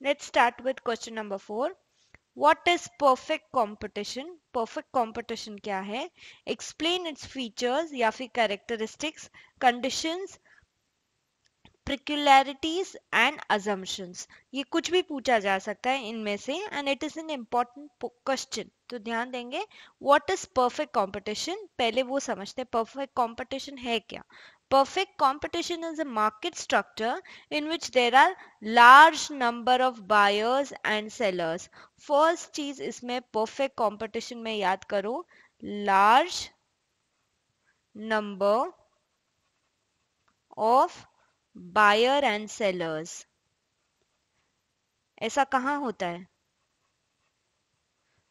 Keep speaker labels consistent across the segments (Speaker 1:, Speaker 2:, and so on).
Speaker 1: Let's start with question number 4. What is perfect competition? Perfect competition क्या है? Explain its features या फिर characteristics, conditions, peculiarities and assumptions. ये कुछ भी पूछा जा सकता है इनमें से and it is an important question. तो ध्यान देंगे. What is perfect competition? पहले वो समझते हैं perfect competition है क्या. Perfect competition is a market structure in which there are large number of buyers and sellers. First चीज इसमें perfect competition में याद करो, large number of buyer and sellers. ऐसा कहाँ होता है?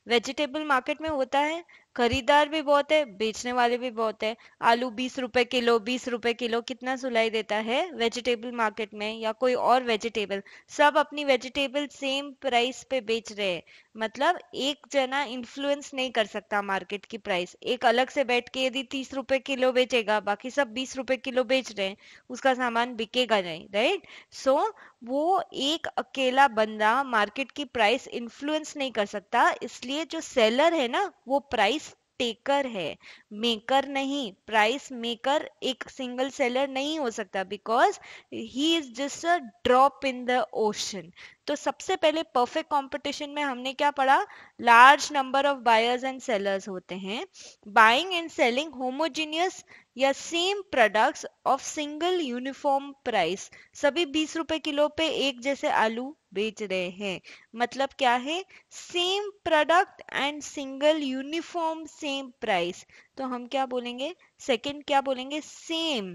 Speaker 1: वेजिटेबल मार्केट में होता है. खरीदार भी बहुत है, बेचने वाले भी बहुत है. आलू 20 रुपए किलो, 20 रुपए किलो कितना सुलाई देता है वेजिटेबल मार्केट में, या कोई और वेजिटेबल. सब अपनी वेजिटेबल सेम प्राइस पे बेच रहे हैं. मतलब एक जना इन्फ्लुएंस नहीं कर सकता मार्केट की प्राइस. एक अलग से बैठ के यदि 30 रुपए किलो बेचेगा, बाकी सब 20 रुपए किलो बेच रहे हैं, उसका सामान बिकेगा नहीं. राइट. सो वो एक अकेला बंदा मार्केट की प्राइस इन्फ्लुएंस नहीं कर सकता. इसलिए जो सेलर है ना, वो प्राइस टेकर है, मेकर नहीं. प्राइस मेकर एक सिंगल सेलर नहीं हो सकता, because he is just a drop in the ocean. तो सबसे पहले परफेक्ट कंपटीशन में हमने क्या पढ़ा? Large number of buyers and sellers होते हैं. बाइंग एंड सेलिंग होमोजीनियस या same products of single uniform price. सभी 20 रुपए किलो पे एक जैसे आलू बेच रहे हैं. मतलब क्या है? Same product and single uniform same price. तो हम क्या बोलेंगे? सेकंड क्या बोलेंगे? Same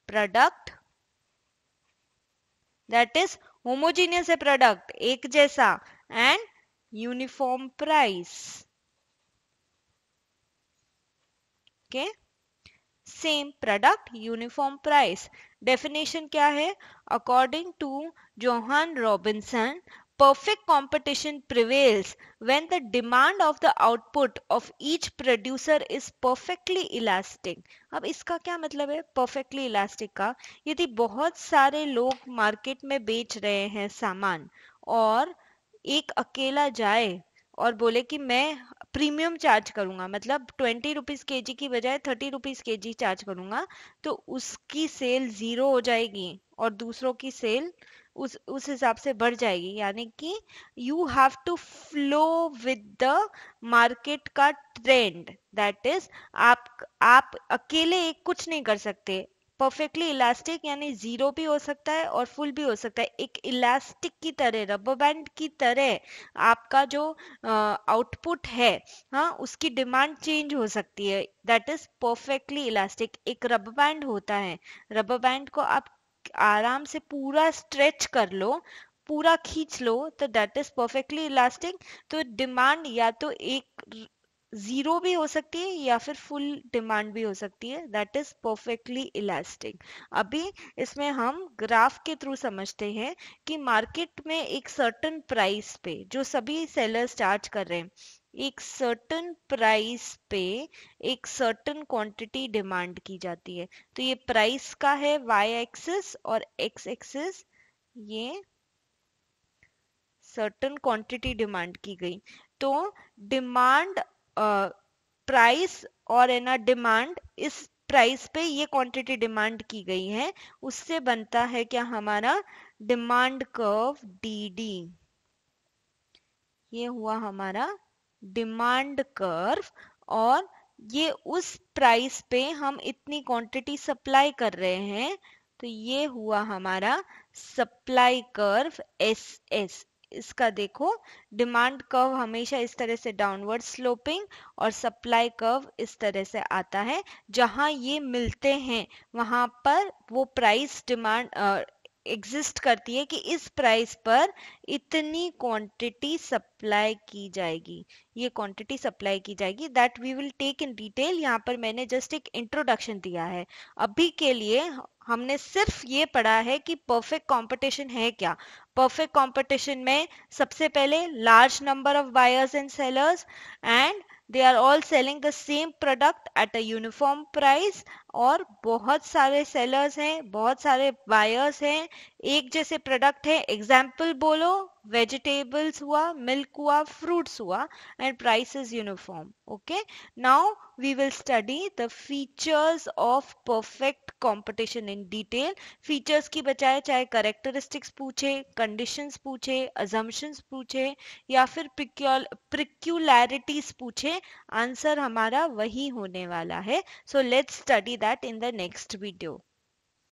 Speaker 1: product, that is homogeneous है प्रोडक्ट, एक जैसा, and uniform price. Okay. Same product, uniform price. Definition क्या है? According to Johan Robinson, perfect competition prevails when the demand of the output of each producer is perfectly elastic. अब इसका क्या मतलब है perfectly elastic का? यदि बहुत सारे लोग मार्केट में बेच रहे हैं सामान, और एक अकेला जाए और बोले कि मैं प्रीमियम चार्ज करूंगा, मतलब 20 रुपीज केजी की बजाय 30 रुपीज केजी चार्ज करूंगा, तो उसकी सेल जीरो हो जाएगी और दूसरों की सेल उस हिसाब से बढ़ जाएगी. यानी कि you have to flow with the market का ट्रेंड. दैट इज आप अकेले एक कुछ नहीं कर सकते. परफेक्टली इलास्टिक यानी जीरो भी हो सकता है और फुल भी हो सकता है. एक इलास्टिक की तरह, रबर बैंड की तरह आपका जो आउटपुट है, हाँ, उसकी डिमांड चेंज हो सकती है. That is perfectly elastic. एक रबर बैंड होता है, रबर बैंड को आप आराम से पूरा स्ट्रेच कर लो, पूरा खींच लो, तो दैट इज परफेक्टली इलास्टिक. तो डिमांड या तो एक जीरो भी हो सकती है या फिर फुल डिमांड भी हो सकती है. That is perfectly elastic. अभी इसमें हम ग्राफ के थ्रू समझते हैं कि मार्केट में एक सर्टेन प्राइस पे जो सभी सेलर्स चार्ज कर रहे हैं, एक सर्टेन प्राइस पे एक सर्टेन क्वांटिटी डिमांड की जाती है. तो ये प्राइस का है वाई एक्सिस, और एक्स एक्सिस ये सर्टेन क्वांटिटी डिमांड की गई. तो डिमांड, प्राइस और है ना डिमांड, इस प्राइस पे ये क्वांटिटी डिमांड की गई है, उससे बनता है क्या हमारा डिमांड कर्व डी डी. ये हुआ हमारा डिमांड कर्व. और ये उस प्राइस पे हम इतनी क्वांटिटी सप्लाई कर रहे हैं, तो ये हुआ हमारा सप्लाई कर्व एस एस. इसका देखो, डिमांड कर्व हमेशा इस तरह से डाउनवर्ड स्लोपिंग और सप्लाई कर्व इस तरह से आता है. जहां ये मिलते हैं वहां पर वो प्राइस डिमांड एग्जिस्ट करती है कि इस प्राइस पर इतनी क्वांटिटी सप्लाई की जाएगी, ये क्वांटिटी सप्लाई की जाएगी. That we will take in detail. यहाँ पर मैंने जस्ट एक इंट्रोडक्शन दिया है. अभी के लिए हमने सिर्फ ये पढ़ा है कि परफेक्ट कंपटीशन है क्या. परफेक्ट कंपटीशन में सबसे पहले large number of buyers and sellers, and they are all selling the same product at a uniform price. और बहुत सारे सेलर्स हैं, बहुत सारे बायर्स हैं, एक जैसे प्रोडक्ट है, एग्जाम्पल बोलो, वेजिटेबल्स हुआ, मिल्क हुआ, फ्रूट्स हुआ, and price is uniform. Okay, now we will study the features of perfect competition in detail. Features की बजाय चाहे करेक्टरिस्टिक्स पूछे, कंडीशंस पूछे, अजम्पशंस पूछे या फिर प्रिक्यूलैरिटीज पूछे, आंसर हमारा वही होने वाला है. So let's study that in the next video.